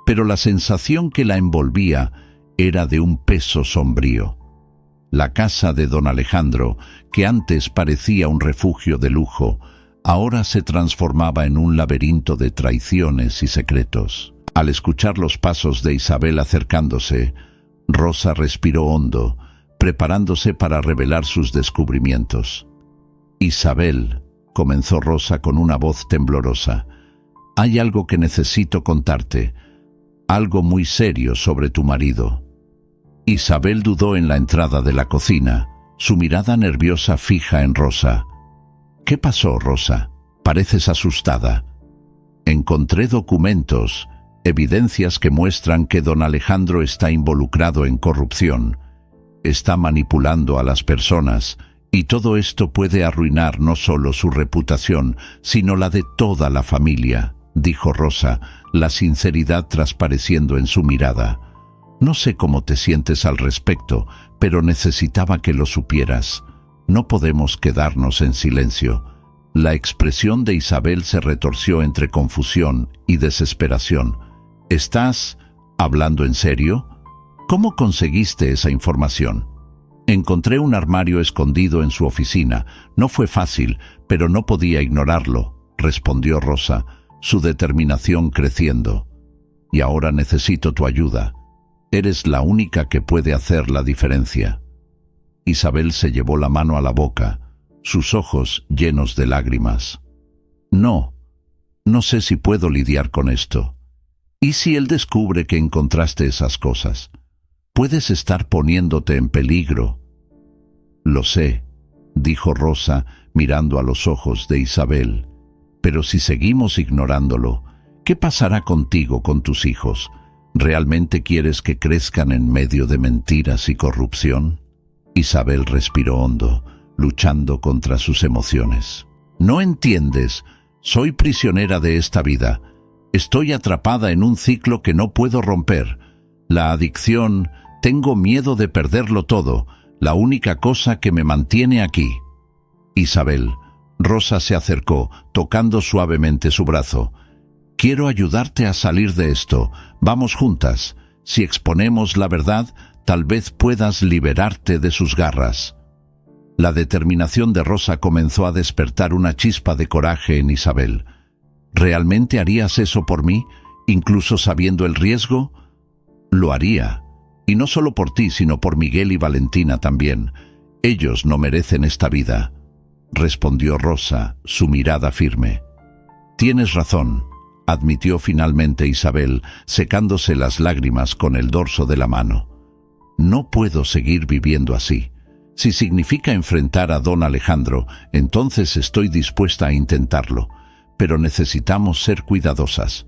pero la sensación que la envolvía era de un peso sombrío. La casa de don Alejandro, que antes parecía un refugio de lujo, ahora se transformaba en un laberinto de traiciones y secretos. Al escuchar los pasos de Isabel acercándose, Rosa respiró hondo, preparándose para revelar sus descubrimientos. «Isabel», comenzó Rosa con una voz temblorosa, «hay algo que necesito contarte, algo muy serio sobre tu marido». Isabel dudó en la entrada de la cocina, su mirada nerviosa fija en Rosa. «¿Qué pasó, Rosa? Pareces asustada». «Encontré documentos, evidencias que muestran que don Alejandro está involucrado en corrupción. Está manipulando a las personas, y todo esto puede arruinar no solo su reputación, sino la de toda la familia», dijo Rosa, la sinceridad transpareciendo en su mirada. «No sé cómo te sientes al respecto, pero necesitaba que lo supieras. No podemos quedarnos en silencio». La expresión de Isabel se retorció entre confusión y desesperación. «¿Estás hablando en serio?». ¿Cómo conseguiste esa información? Encontré un armario escondido en su oficina. No fue fácil, pero no podía ignorarlo, respondió Rosa, su determinación creciendo. Y ahora necesito tu ayuda. Eres la única que puede hacer la diferencia. Isabel se llevó la mano a la boca, sus ojos llenos de lágrimas. No sé si puedo lidiar con esto. ¿Y si él descubre que encontraste esas cosas? Puedes estar poniéndote en peligro. Lo sé, dijo Rosa, mirando a los ojos de Isabel. Pero si seguimos ignorándolo, ¿qué pasará contigo, con tus hijos? ¿Realmente quieres que crezcan en medio de mentiras y corrupción? Isabel respiró hondo, luchando contra sus emociones. No entiendes. Soy prisionera de esta vida. Estoy atrapada en un ciclo que no puedo romper. La adicción, tengo miedo de perderlo todo, la única cosa que me mantiene aquí. Isabel, Rosa se acercó, tocando suavemente su brazo. Quiero ayudarte a salir de esto. Vamos juntas. Si exponemos la verdad, tal vez puedas liberarte de sus garras. La determinación de Rosa comenzó a despertar una chispa de coraje en Isabel. ¿Realmente harías eso por mí, incluso sabiendo el riesgo? Lo haría. Y no solo por ti, sino por Miguel y Valentina también. Ellos no merecen esta vida, respondió Rosa, su mirada firme. Tienes razón, admitió finalmente Isabel, secándose las lágrimas con el dorso de la mano. No puedo seguir viviendo así. Si significa enfrentar a don Alejandro, entonces estoy dispuesta a intentarlo, pero necesitamos ser cuidadosas.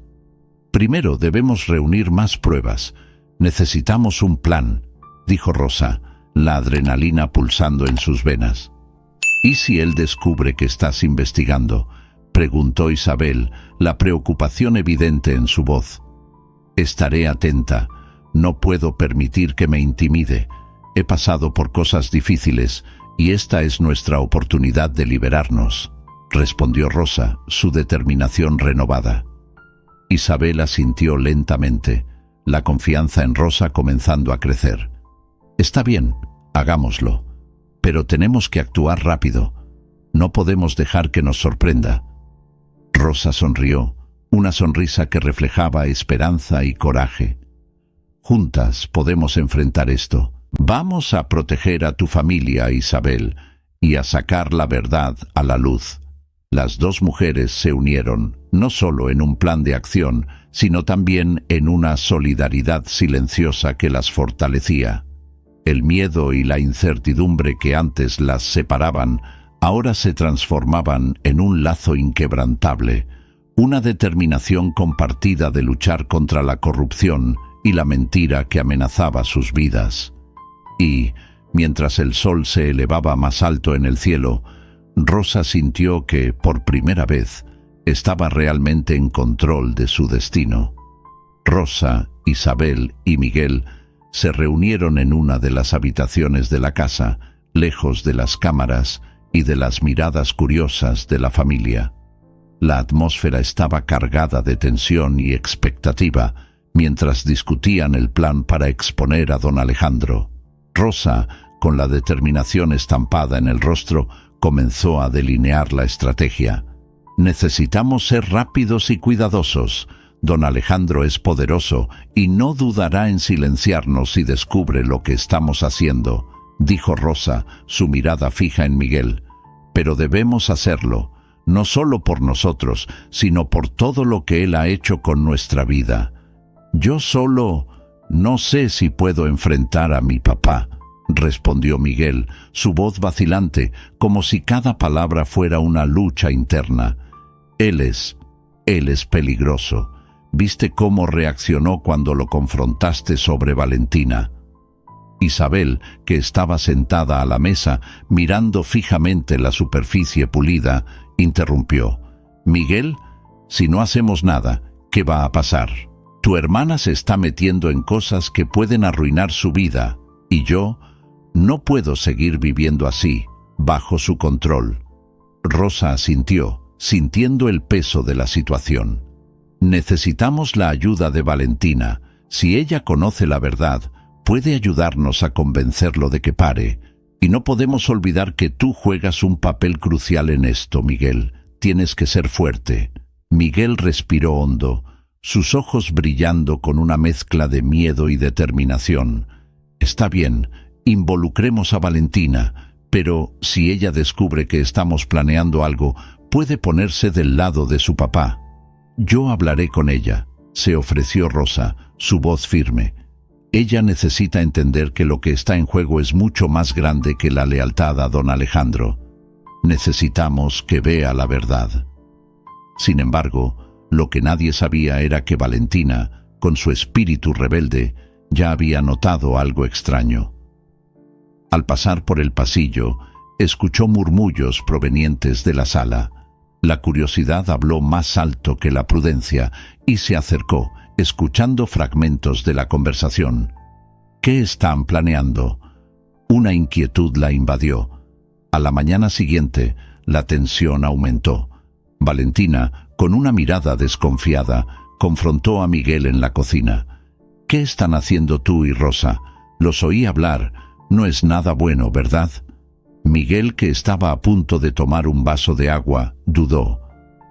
Primero debemos reunir más pruebas. Necesitamos un plan, dijo Rosa, la adrenalina pulsando en sus venas. ¿Y si él descubre que estás investigando?, preguntó Isabel, la preocupación evidente en su voz. Estaré atenta. No puedo permitir que me intimide. He pasado por cosas difíciles y esta es nuestra oportunidad de liberarnos, respondió Rosa, su determinación renovada. Isabel asintió lentamente, la confianza en Rosa comenzando a crecer. Está bien, hagámoslo, pero tenemos que actuar rápido. No podemos dejar que nos sorprenda. Rosa sonrió, una sonrisa que reflejaba esperanza y coraje. Juntas podemos enfrentar esto. Vamos a proteger a tu familia, Isabel, y a sacar la verdad a la luz. Las dos mujeres se unieron, no solo en un plan de acción, sino también en una solidaridad silenciosa que las fortalecía. El miedo y la incertidumbre que antes las separaban, ahora se transformaban en un lazo inquebrantable, una determinación compartida de luchar contra la corrupción y la mentira que amenazaba sus vidas. Y, mientras el sol se elevaba más alto en el cielo, Rosa sintió que, por primera vez, estaba realmente en control de su destino. Rosa, Isabel y Miguel se reunieron en una de las habitaciones de la casa, lejos de las cámaras y de las miradas curiosas de la familia. La atmósfera estaba cargada de tensión y expectativa mientras discutían el plan para exponer a don Alejandro. Rosa, con la determinación estampada en el rostro, comenzó a delinear la estrategia. Necesitamos ser rápidos y cuidadosos. Don Alejandro es poderoso y no dudará en silenciarnos si descubre lo que estamos haciendo, dijo Rosa, su mirada fija en Miguel. Pero debemos hacerlo, no solo por nosotros, sino por todo lo que él ha hecho con nuestra vida. Yo solo no sé si puedo enfrentar a mi papá, respondió Miguel, su voz vacilante, como si cada palabra fuera una lucha interna. Él es peligroso. ¿Viste cómo reaccionó cuando lo confrontaste sobre Valentina? Isabel, que estaba sentada a la mesa, mirando fijamente la superficie pulida, interrumpió. Miguel, si no hacemos nada, ¿qué va a pasar? Tu hermana se está metiendo en cosas que pueden arruinar su vida, y yo no puedo seguir viviendo así, bajo su control. Rosa asintió, sintiendo el peso de la situación. Necesitamos la ayuda de Valentina. Si ella conoce la verdad, puede ayudarnos a convencerlo de que pare. Y no podemos olvidar que tú juegas un papel crucial en esto, Miguel. Tienes que ser fuerte. Miguel respiró hondo, sus ojos brillando con una mezcla de miedo y determinación. Está bien, involucremos a Valentina, pero si ella descubre que estamos planeando algo, puede ponerse del lado de su papá. Yo hablaré con ella, se ofreció Rosa, su voz firme. Ella necesita entender que lo que está en juego es mucho más grande que la lealtad a don Alejandro. Necesitamos que vea la verdad. Sin embargo, lo que nadie sabía era que Valentina, con su espíritu rebelde, ya había notado algo extraño. Al pasar por el pasillo, escuchó murmullos provenientes de la sala. La curiosidad habló más alto que la prudencia y se acercó, escuchando fragmentos de la conversación. ¿Qué están planeando? Una inquietud la invadió. A la mañana siguiente, la tensión aumentó. Valentina, con una mirada desconfiada, confrontó a Miguel en la cocina. ¿Qué están haciendo tú y Rosa? Los oí hablar. No es nada bueno, ¿verdad? Miguel, que estaba a punto de tomar un vaso de agua, dudó.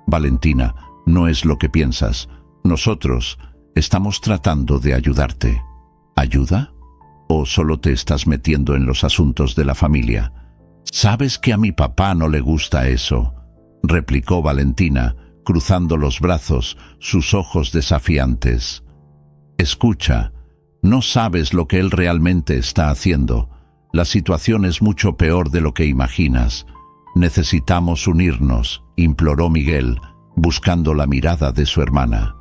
Valentina, no es lo que piensas. Nosotros estamos tratando de ayudarte. ¿Ayuda? ¿O solo te estás metiendo en los asuntos de la familia? Sabes que a mi papá no le gusta eso, replicó Valentina, cruzando los brazos, sus ojos desafiantes. Escucha, no sabes lo que él realmente está haciendo. La situación es mucho peor de lo que imaginas. Necesitamos unirnos, imploró Miguel, buscando la mirada de su hermana.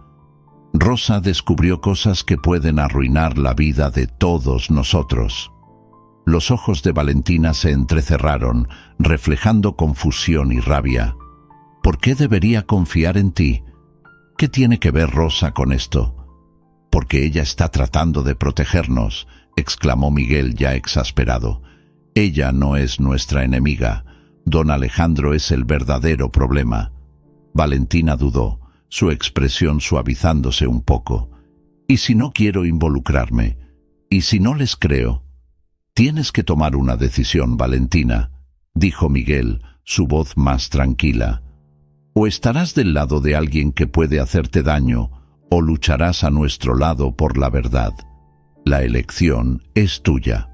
Rosa descubrió cosas que pueden arruinar la vida de todos nosotros. Los ojos de Valentina se entrecerraron, reflejando confusión y rabia. ¿Por qué debería confiar en ti? ¿Qué tiene que ver Rosa con esto? Porque ella está tratando de protegernos, exclamó Miguel ya exasperado. Ella no es nuestra enemiga. Don Alejandro es el verdadero problema. Valentina dudó, su expresión suavizándose un poco. ¿Y si no quiero involucrarme? ¿Y si no les creo? Tienes que tomar una decisión, Valentina, dijo Miguel, su voz más tranquila. O estarás del lado de alguien que puede hacerte daño, o lucharás a nuestro lado por la verdad. La elección es tuya.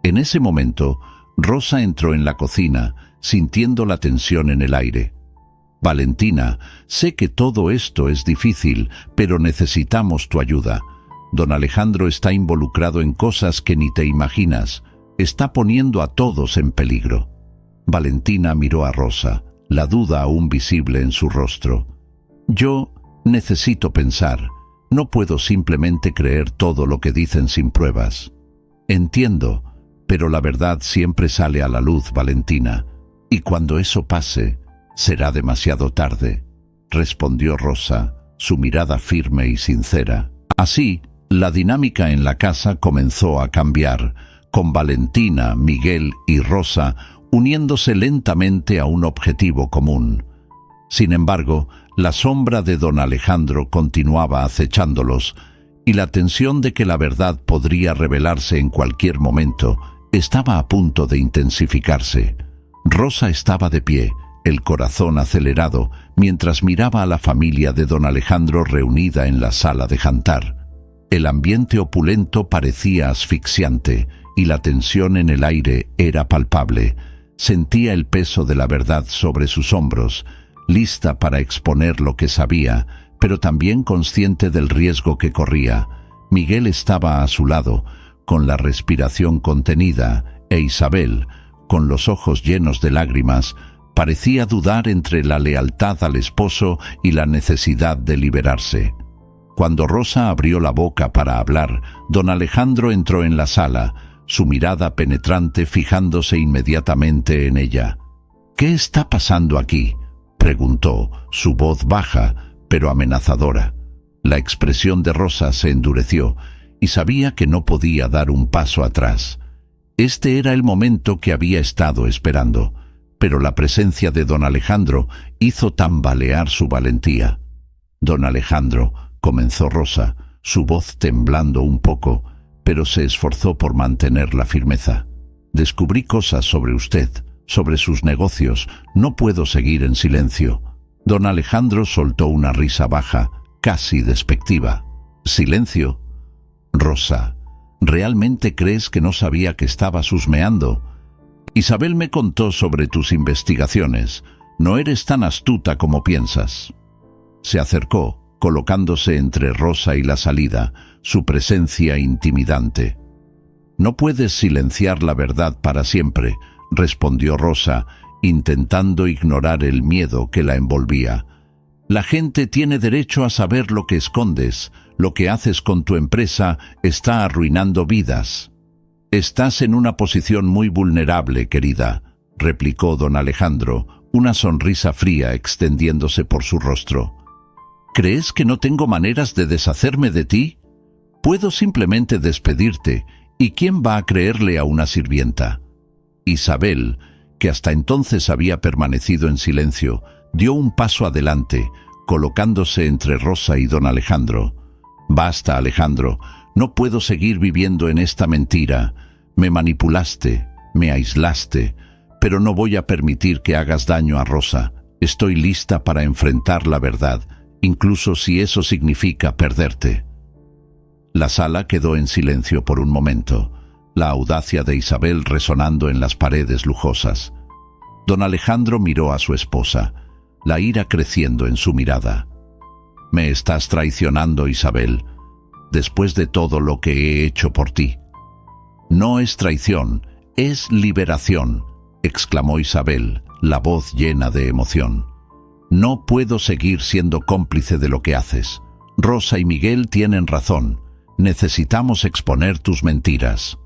En ese momento, Rosa entró en la cocina, sintiendo la tensión en el aire. Valentina, sé que todo esto es difícil, pero necesitamos tu ayuda. Don Alejandro está involucrado en cosas que ni te imaginas. Está poniendo a todos en peligro. Valentina miró a Rosa, la duda aún visible en su rostro. Yo necesito pensar. No puedo simplemente creer todo lo que dicen sin pruebas. Entiendo, pero la verdad siempre sale a la luz, Valentina. Y cuando eso pase, será demasiado tarde, respondió Rosa, su mirada firme y sincera. Así, la dinámica en la casa comenzó a cambiar, con Valentina, Miguel y Rosa uniéndose lentamente a un objetivo común. Sin embargo, la sombra de don Alejandro continuaba acechándolos, y la tensión de que la verdad podría revelarse en cualquier momento estaba a punto de intensificarse. Rosa estaba de pie, el corazón acelerado, mientras miraba a la familia de don Alejandro reunida en la sala de jantar. El ambiente opulento parecía asfixiante, y la tensión en el aire era palpable. Sentía el peso de la verdad sobre sus hombros, lista para exponer lo que sabía, pero también consciente del riesgo que corría. Miguel estaba a su lado, con la respiración contenida, e Isabel, con los ojos llenos de lágrimas, parecía dudar entre la lealtad al esposo y la necesidad de liberarse. Cuando Rosa abrió la boca para hablar, don Alejandro entró en la sala, su mirada penetrante fijándose inmediatamente en ella. «¿Qué está pasando aquí?», preguntó, su voz baja, pero amenazadora. La expresión de Rosa se endureció, y sabía que no podía dar un paso atrás. Este era el momento que había estado esperando, pero la presencia de don Alejandro hizo tambalear su valentía. «Don Alejandro», comenzó Rosa, su voz temblando un poco, pero se esforzó por mantener la firmeza. Descubrí cosas sobre usted, sobre sus negocios. No puedo seguir en silencio. Don Alejandro soltó una risa baja, casi despectiva. ¿Silencio? Rosa, ¿realmente crees que no sabía que estabas husmeando? Isabel me contó sobre tus investigaciones. No eres tan astuta como piensas. Se acercó, colocándose entre Rosa y la salida, su presencia intimidante. No puedes silenciar la verdad para siempre, respondió Rosa, intentando ignorar el miedo que la envolvía. La gente tiene derecho a saber lo que escondes. Lo que haces con tu empresa está arruinando vidas. Estás en una posición muy vulnerable, querida, replicó don Alejandro, una sonrisa fría extendiéndose por su rostro. ¿Crees que no tengo maneras de deshacerme de ti? Puedo simplemente despedirte, ¿y quién va a creerle a una sirvienta? Isabel, que hasta entonces había permanecido en silencio, dio un paso adelante, colocándose entre Rosa y don Alejandro. Basta, Alejandro, no puedo seguir viviendo en esta mentira. Me manipulaste, me aislaste, pero no voy a permitir que hagas daño a Rosa. Estoy lista para enfrentar la verdad, incluso si eso significa perderte. La sala quedó en silencio por un momento, la audacia de Isabel resonando en las paredes lujosas. Don Alejandro miró a su esposa, la ira creciendo en su mirada. «Me estás traicionando, Isabel, después de todo lo que he hecho por ti». «No es traición, es liberación», exclamó Isabel, la voz llena de emoción. «No puedo seguir siendo cómplice de lo que haces. Rosa y Miguel tienen razón. Necesitamos exponer tus mentiras».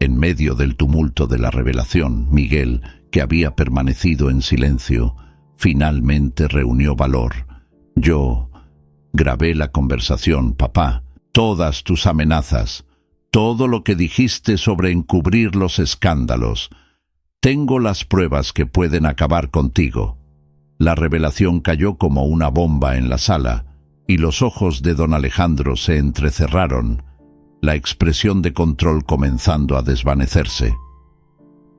En medio del tumulto de la revelación, Miguel, que había permanecido en silencio, finalmente reunió valor. «Yo grabé la conversación, papá, todas tus amenazas, todo lo que dijiste sobre encubrir los escándalos. Tengo las pruebas que pueden acabar contigo». La revelación cayó como una bomba en la sala, y los ojos de don Alejandro se entrecerraron, la expresión de control comenzando a desvanecerse.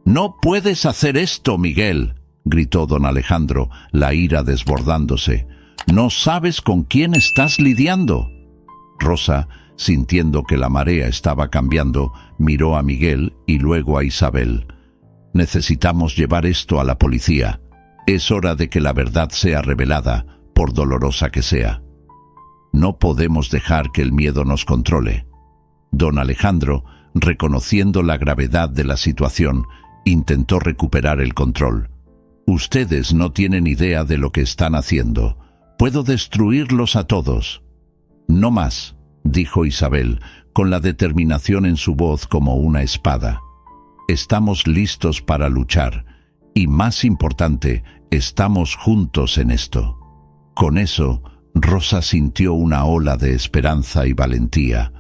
«No puedes hacer esto, Miguel», gritó don Alejandro, la ira desbordándose. «No sabes con quién estás lidiando». Rosa, sintiendo que la marea estaba cambiando, miró a Miguel y luego a Isabel. «Necesitamos llevar esto a la policía. Es hora de que la verdad sea revelada, por dolorosa que sea. No podemos dejar que el miedo nos controle». Don Alejandro, reconociendo la gravedad de la situación, intentó recuperar el control. «Ustedes no tienen idea de lo que están haciendo. Puedo destruirlos a todos». «No más», dijo Isabel, con la determinación en su voz como una espada. «Estamos listos para luchar, y más importante, estamos juntos en esto». Con eso, Rosa sintió una ola de esperanza y valentía.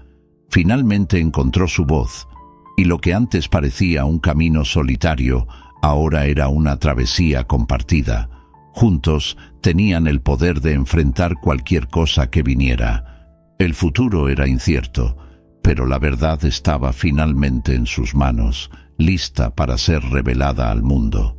Finalmente encontró su voz, y lo que antes parecía un camino solitario, ahora era una travesía compartida. Juntos tenían el poder de enfrentar cualquier cosa que viniera. El futuro era incierto, pero la verdad estaba finalmente en sus manos, lista para ser revelada al mundo.